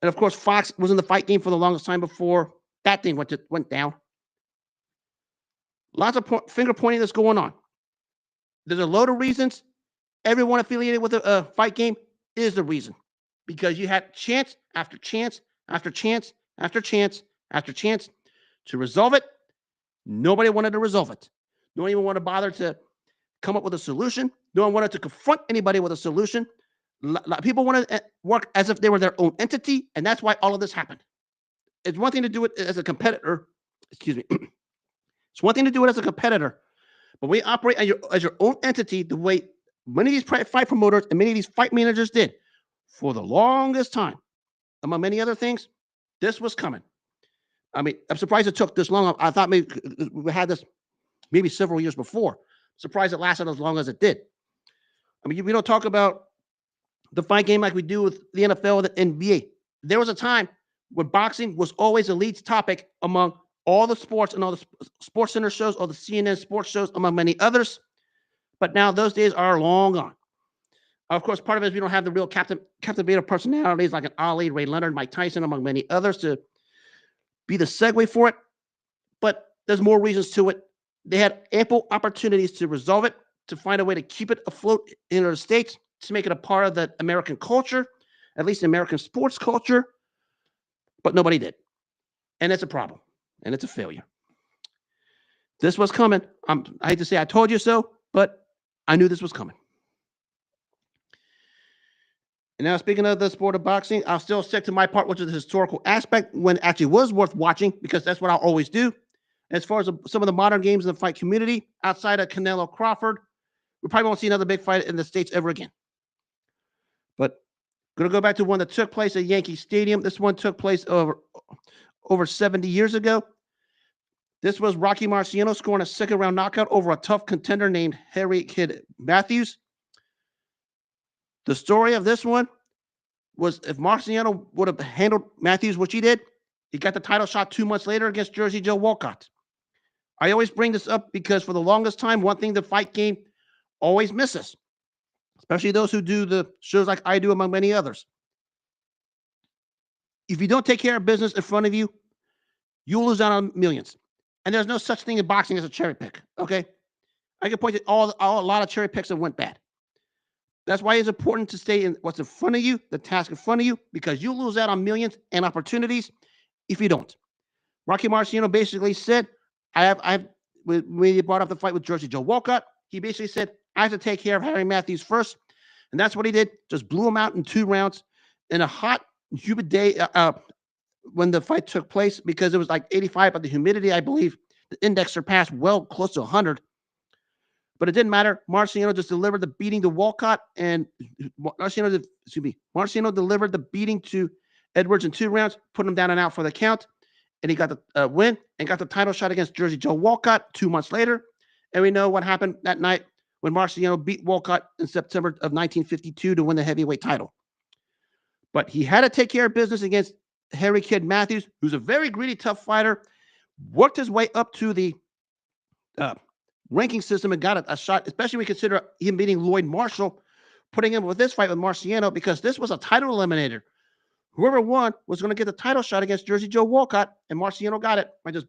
And of course, Fox was in the fight game for the longest time before that thing went down. Lots of finger pointing that's going on. There's a load of reasons. Everyone affiliated with a fight game is the reason. Because you had chance after chance after chance after chance after chance to resolve it. Nobody wanted to resolve it. No one even wanted to bother to come up with a solution. No one wanted to confront anybody with a solution. People wanted to work as if they were their own entity, and that's why all of this happened. It's one thing to do it as a competitor. Excuse me. It's one thing to do it as a competitor, but when you operate as your own entity, the way many of these fight promoters and many of these fight managers did for the longest time, among many other things, this was coming. I mean, I'm surprised it took this long. I thought maybe we had this maybe several years before. Surprised it lasted as long as it did. I mean, we don't talk about the fight game like we do with the NFL and the NBA. There was a time when boxing was always a lead topic among all the sports and all the Sports Center shows, all the CNN sports shows, among many others. But now those days are long gone. Of course, part of it is we don't have the real captivative personalities like an Ali, Ray Leonard, Mike Tyson, among many others to be the segue for it. But there's more reasons to it. They had ample opportunities to resolve it, to find a way to keep it afloat in the States, to make it a part of the American culture, at least American sports culture. But nobody did. And it's a problem. And it's a failure. This was coming. I hate to say I told you so, but I knew this was coming. And now, speaking of the sport of boxing, I'll still stick to my part, which is the historical aspect when it actually was worth watching, because that's what I'll always do. As far as some of the modern games in the fight community, outside of Canelo Crawford, we probably won't see another big fight in the States ever again. But going to go back to one that took place at Yankee Stadium. This one took place over 70 years ago. This was Rocky Marciano scoring a second-round knockout over a tough contender named Harry Kid Matthews. The story of this one was if Marciano would have handled Matthews, which he did, he got the title shot 2 months later against Jersey Joe Walcott. I always bring this up because for the longest time, one thing the fight game always misses, especially those who do the shows like I do, among many others. If you don't take care of business in front of you, you'll lose out on millions. And there's no such thing in boxing as a cherry pick, okay? I can point to a lot of cherry picks that went bad. That's why it's important to stay in what's in front of you, the task in front of you, because you'll lose out on millions and opportunities if you don't. Rocky Marciano basically said, when he brought up the fight with Jersey Joe Walcott, he basically said, I have to take care of Harry Matthews first. And that's what he did. Just blew him out in 2 rounds in a hot, humid day when the fight took place, because it was like 85, but the humidity, I believe, the index surpassed well close to 100. But it didn't matter. Marciano just delivered the beating to Walcott, and Marciano delivered the beating to Edwards in 2 rounds, put him down and out for the count, and he got the win and got the title shot against Jersey Joe Walcott 2 months later. And we know what happened that night when Marciano beat Walcott in September of 1952 to win the heavyweight title. But he had to take care of business against Harry Kid Matthews, who's a very greedy, tough fighter, worked his way up to the ranking system and got a shot, especially when we consider him beating Lloyd Marshall, putting him with this fight with Marciano, because this was a title eliminator. Whoever won was going to get the title shot against Jersey Joe Walcott, and Marciano got it by just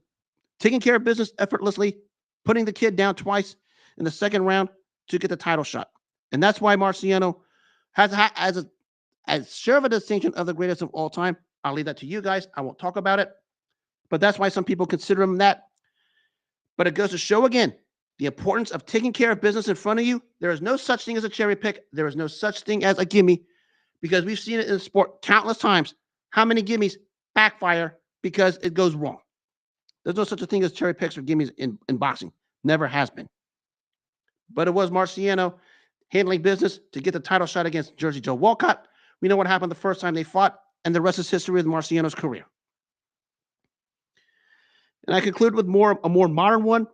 taking care of business effortlessly, putting the kid down twice in the second round to get the title shot. And that's why Marciano has as share of a distinction of the greatest of all time. I'll leave that to you guys. I won't talk about it. But that's why some people consider him that. But it goes to show again the importance of taking care of business in front of you. There is no such thing as a cherry pick. There is no such thing as a gimme, because we've seen it in the sport countless times. How many gimmies backfire because it goes wrong? There's no such a thing as cherry picks or gimmies in boxing. Never has been. But it was Marciano handling business to get the title shot against Jersey Joe Walcott. We know what happened the first time they fought, and the rest is history with Marciano's career. And I conclude with a more modern one.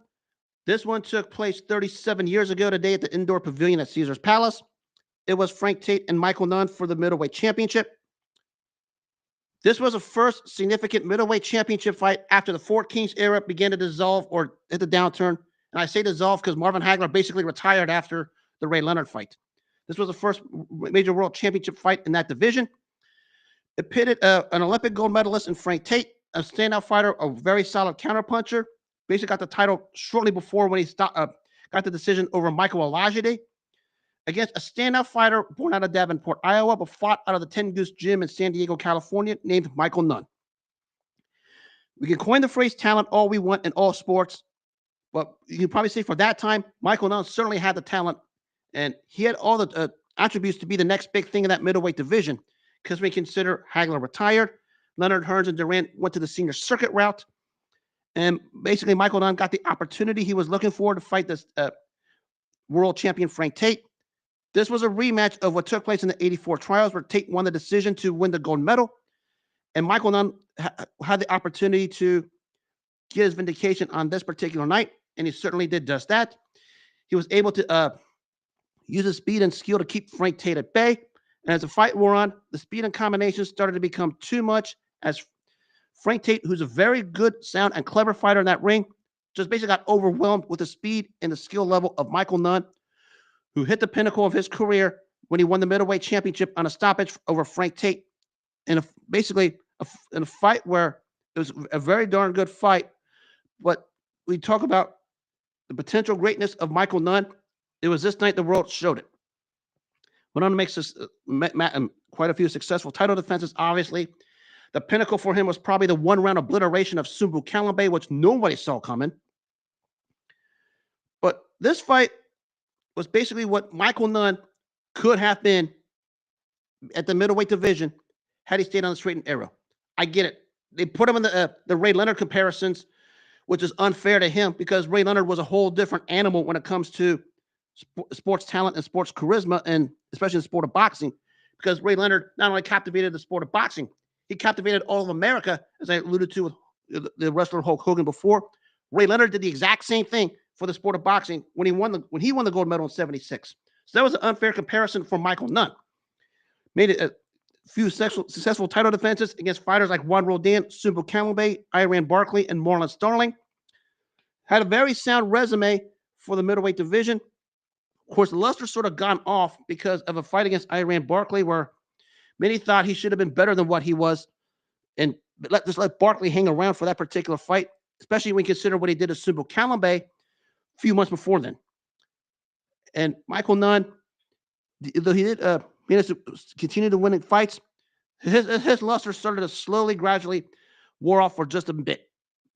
This one took place 37 years ago today at the indoor pavilion at Caesar's Palace. It was Frank Tate and Michael Nunn for the middleweight championship. This was the first significant middleweight championship fight after the Fort Kings era began to dissolve or hit the downturn. And I say dissolve because Marvin Hagler basically retired after the Ray Leonard fight. This was the first major world championship fight in that division. It pitted an Olympic gold medalist in Frank Tate, a standout fighter, a very solid counterpuncher. Basically got the title shortly before when he got the decision over Michael Olajide, against a standout fighter born out of Davenport, Iowa, but fought out of the 10 Goose Gym in San Diego, California, named Michael Nunn. We can coin the phrase talent all we want in all sports, but you can probably say for that time, Michael Nunn certainly had the talent, and he had all the attributes to be the next big thing in that middleweight division, because we consider Hagler retired, Leonard, Hearns, and Durant went to the senior circuit route, and basically Michael Nunn got the opportunity he was looking for to fight this world champion Frank Tate. This was a rematch of what took place in the 84 trials, where Tate won the decision to win the gold medal. And Michael Nunn had the opportunity to get his vindication on this particular night, and he certainly did just that. He was able to use his speed and skill to keep Frank Tate at bay. And as the fight wore on, the speed and combinations started to become too much, as Frank Tate, who's a very good, sound, and clever fighter in that ring, just basically got overwhelmed with the speed and the skill level of Michael Nunn, who hit the pinnacle of his career when he won the middleweight championship on a stoppage over Frank Tate in a fight where it was a very darn good fight. But we talk about the potential greatness of Michael Nunn. It was this night the world showed it. Went on to make quite a few successful title defenses, obviously. The pinnacle for him was probably the one-round obliteration of Sumbu Kalambe, which nobody saw coming. But this fight was basically what Michael Nunn could have been at the middleweight division had he stayed on the straight and narrow. I get it. They put him in the Ray Leonard comparisons, which is unfair to him because Ray Leonard was a whole different animal when it comes to sports talent and sports charisma, and especially in the sport of boxing, because Ray Leonard not only captivated the sport of boxing, he captivated all of America, as I alluded to with the wrestler Hulk Hogan before. Ray Leonard did the exact same thing for the sport of boxing when he won the gold medal in '76. So that was an unfair comparison for Michael Nunn. Made it a few successful title defenses against fighters like Juan Rodin, Sumbu Kalambay, Iran Barkley, and Marlon Starling. Had a very sound resume for the middleweight division. Of course, the luster sort of gone off because of a fight against Iran Barkley where many thought he should have been better than what he was, and just let Barkley hang around for that particular fight, especially when you consider what he did to Sumbu Kalambay a few months before then. And Michael Nunn, though he did manage to continue to winning fights, his luster started to slowly, gradually wore off for just a bit,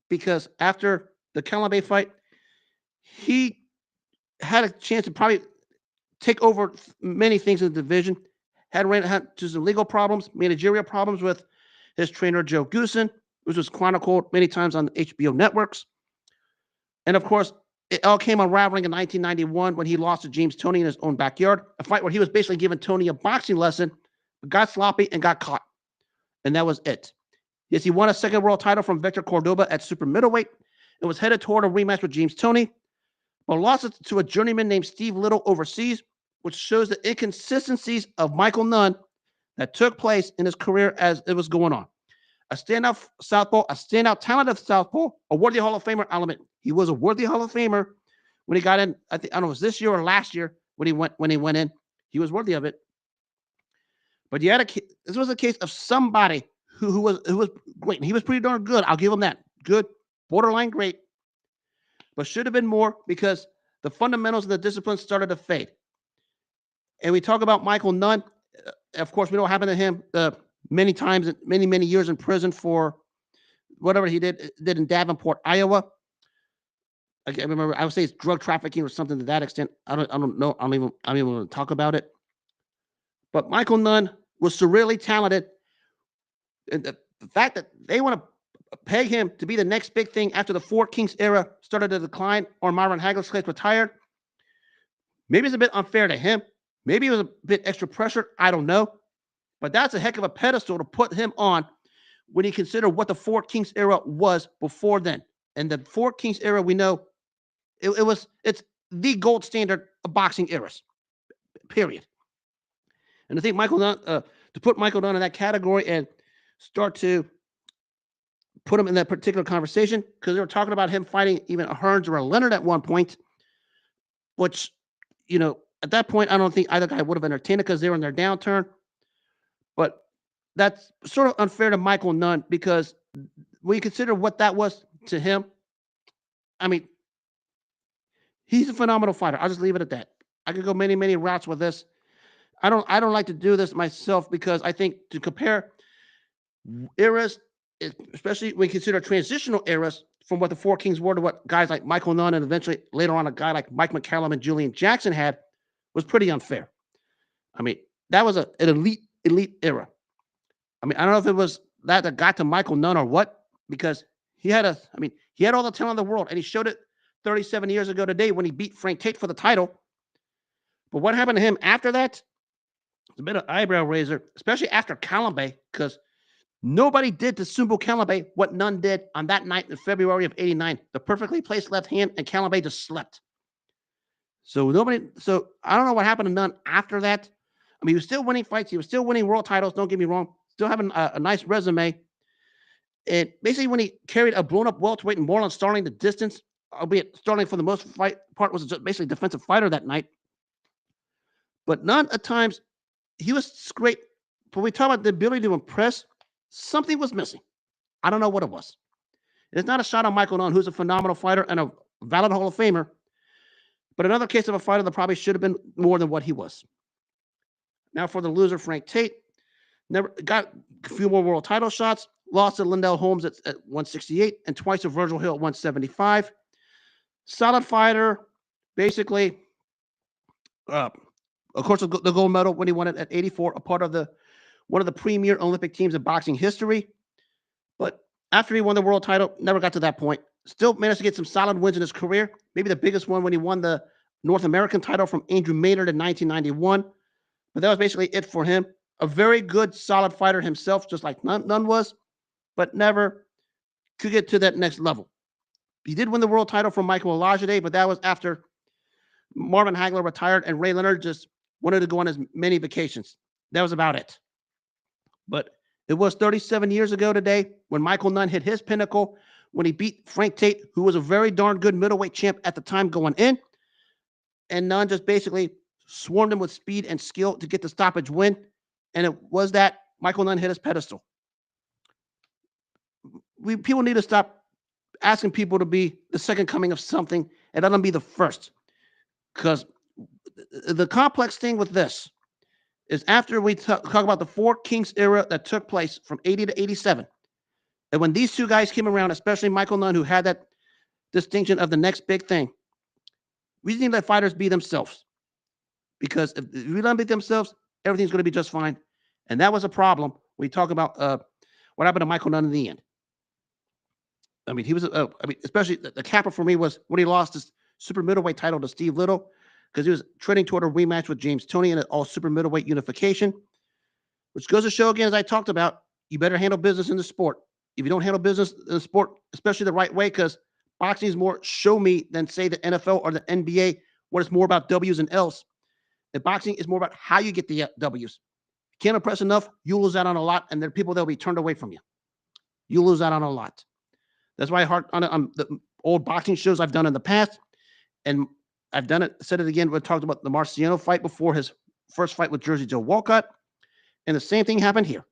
because after the Kalambay fight, he had a chance to probably take over many things in the division. Had to some legal problems, managerial problems with his trainer Joe Goosen, which was chronicled many times on the HBO networks. And of course, it all came unraveling in 1991 when he lost to James Toney in his own backyard, a fight where he was basically giving Toney a boxing lesson, but got sloppy and got caught. And that was it. Yes, he won a second world title from Victor Cordoba at super middleweight and was headed toward a rematch with James Toney, but lost it to a journeyman named Steve Little overseas, which shows the inconsistencies of Michael Nunn that took place in his career as it was going on. A standout southpaw, a standout talented southpaw, a worthy Hall of Famer element. He was a worthy Hall of Famer when he got in. I don't know, it was this year or last year when he went in. He was worthy of it. But this was a case of somebody who was great. And he was pretty darn good. I'll give him that. Good, borderline great, but should have been more because the fundamentals of the discipline started to fade. And we talk about Michael Nunn. Of course, we know what happened to him many times, many years in prison for whatever he did in Davenport, Iowa. I can't remember. I would say it's drug trafficking or something to that extent. I don't know. I don't even want to talk about it. But Michael Nunn was surreally talented. And the fact that they want to peg him to be the next big thing after the Four Kings era started to decline or Myron Hagler retired, maybe it's a bit unfair to him. Maybe it was a bit extra pressure. I don't know. But that's a heck of a pedestal to put him on when you consider what the Four Kings era was before then. And the Four Kings era, we know, it's the gold standard of boxing eras, period. And I think Michael Nunn, to put Michael Nunn in that category and start to put him in that particular conversation, because they were talking about him fighting even a Hearns or a Leonard at one point, which, at that point, I don't think either guy would have entertained it because they were in their downturn. But that's sort of unfair to Michael Nunn because when you consider what that was to him, I mean, he's a phenomenal fighter. I'll just leave it at that. I could go many routes with this. I don't like to do this myself because I think to compare eras, especially when you consider transitional eras from what the Four Kings were to what guys like Michael Nunn and eventually later on a guy like Mike McCallum and Julian Jackson had, was pretty unfair. I mean, that was an elite era. I mean, I don't know if it was that got to Michael Nunn or what, because he had all the talent in the world, and he showed it 37 years ago today when he beat Frank Tate for the title. But what happened to him after that? It's a bit of eyebrow raiser, especially after Kalambay, because nobody did to Sumbu Kalambay what Nunn did on that night in February of '89. The perfectly placed left hand, and Kalambay just slept. So I don't know what happened to Nunn after that. I mean, he was still winning fights. He was still winning world titles. Don't get me wrong. Still having a nice resume. And basically, when he carried a blown-up welterweight and Marlon Starling the distance, albeit Starling for the most part was just basically a defensive fighter that night. But Nunn, at times, he was great. But we talk about the ability to impress. Something was missing. I don't know what it was. It's not a shot on Michael Nunn, who's a phenomenal fighter and a valid Hall of Famer. But another case of a fighter that probably should have been more than what he was. Now for the loser, Frank Tate. Never got a few more world title shots. Lost to Lindell Holmes at 168 and twice to Virgil Hill at 175. Solid fighter. Basically, Of course, the gold medal when he won it at 84, a part of one of the premier Olympic teams in boxing history. But after he won the world title, never got to that point. Still managed to get some solid wins in his career. Maybe the biggest one when he won the North American title from Andrew Maynard in 1991. But that was basically it for him. A very good, solid fighter himself, just like Nunn was, but never could get to that next level. He did win the world title from Michael Nunn, but that was after Marvin Hagler retired and Ray Leonard just wanted to go on as many vacations. That was about it. But it was 37 years ago today when Michael Nunn hit his pinnacle, when he beat Frank Tate, who was a very darn good middleweight champ at the time going in. And Nunn just basically swarmed him with speed and skill to get the stoppage win. And it was that Michael Nunn hit his pedestal. People need to stop asking people to be the second coming of something and let them be the first. Because the complex thing with this is after we talk about the Four Kings era that took place from 80 to 87, and when these two guys came around, especially Michael Nunn, who had that distinction of the next big thing, we just need to let fighters be themselves. Because if we let them be themselves, everything's going to be just fine. And that was a problem when we talk about what happened to Michael Nunn in the end. I mean, he was, especially the capper for me was when he lost his super middleweight title to Steve Little, because he was trending toward a rematch with James Toney in an all super middleweight unification, which goes to show again, as I talked about, you better handle business in the sport. If you don't handle business in the sport, especially the right way, because boxing is more show me than say the NFL or the NBA, where it's more about W's and L's. And boxing is more about how you get the W's. You can't impress enough, you lose out on a lot, and there are people that will be turned away from you. You lose out on a lot. That's why on the old boxing shows I've done in the past, and I've done it, said it again, we talked about the Marciano fight before his first fight with Jersey Joe Walcott, and the same thing happened here.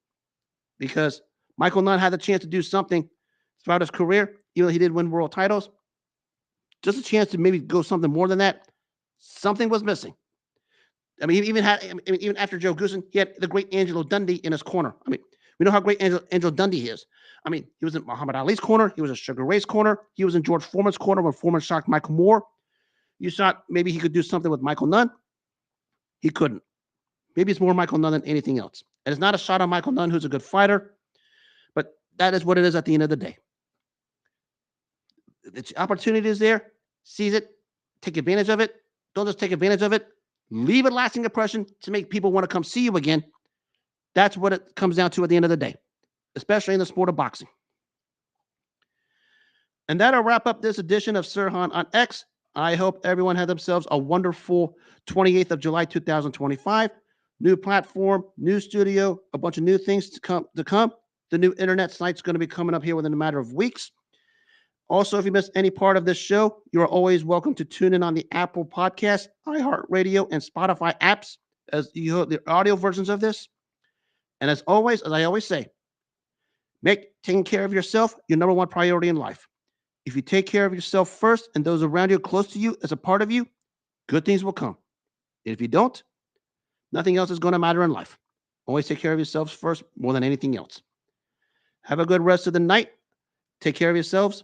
Because Michael Nunn had the chance to do something throughout his career, even though he did win world titles, just a chance to maybe go something more than that. Something was missing. I mean, even after Joe Goosen, he had the great Angelo Dundee in his corner. I mean, we know how great Angelo Dundee is. I mean, he was in Muhammad Ali's corner. He was in Sugar Ray's corner. He was in George Foreman's corner when Foreman shocked Michael Moore. You thought maybe he could do something with Michael Nunn. He couldn't. Maybe it's more Michael Nunn than anything else. And it's not a shot on Michael Nunn, who's a good fighter, but that is what it is at the end of the day. The opportunity is there. Seize it. Take advantage of it. Don't just take advantage of it. Leave a lasting impression to make people want to come see you again. That's what it comes down to at the end of the day, especially in the sport of boxing. And that'll wrap up this edition of Sirhan on X. I hope everyone had themselves a wonderful 28th of July, 2025. New platform, new studio, a bunch of new things to come. The new internet site's going to be coming up here within a matter of weeks. Also, if you missed any part of this show, you are always welcome to tune in on the Apple Podcast, iHeartRadio, and Spotify apps as you hear the audio versions of this. And as always, as I always say, make taking care of yourself your number one priority in life. If you take care of yourself first and those around you close to you as a part of you, good things will come. And if you don't, nothing else is going to matter in life. Always take care of yourselves first more than anything else. Have a good rest of the night. Take care of yourselves.